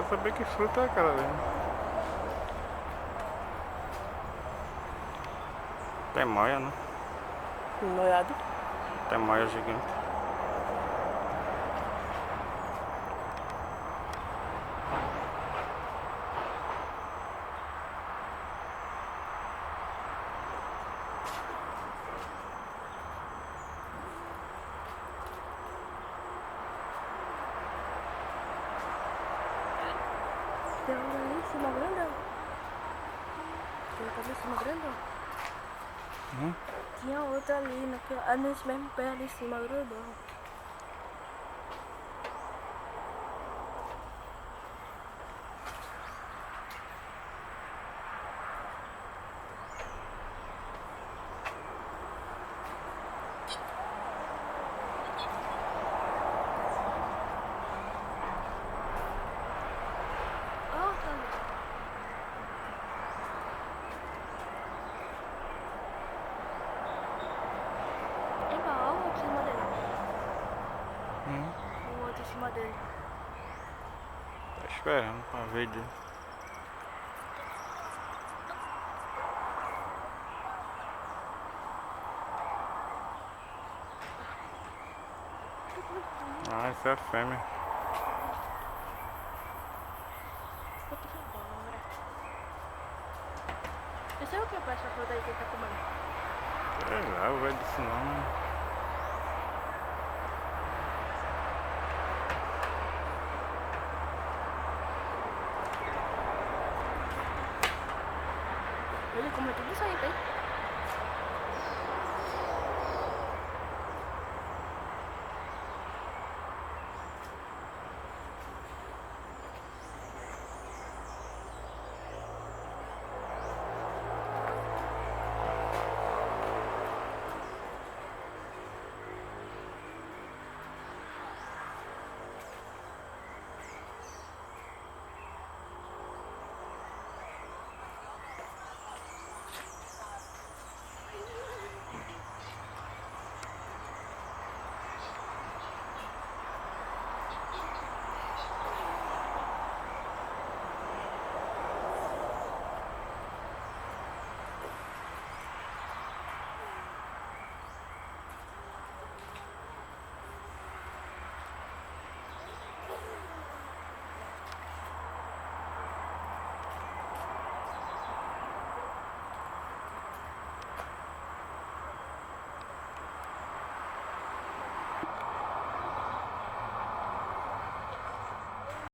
saber que fruta é aquela ali. Tem maia, né? Noiado. Tem maia gigante. Tem um ali em cima grandão. Tem outro ali em cima grandão. Tinha outro ali, nesse mesmo pé ali em cima grandão. Ó, tá ali. Epa, ó o outro em cima dele. O outro em cima dele. Tá esperando pra ver dele. Ah, essa é a fêmea. Eu tô embora. Eu sei o que é pra essa fruta aí que ele tá comendo. Sei lá, o velho disse não. Ele comeu tudo isso aí, tá?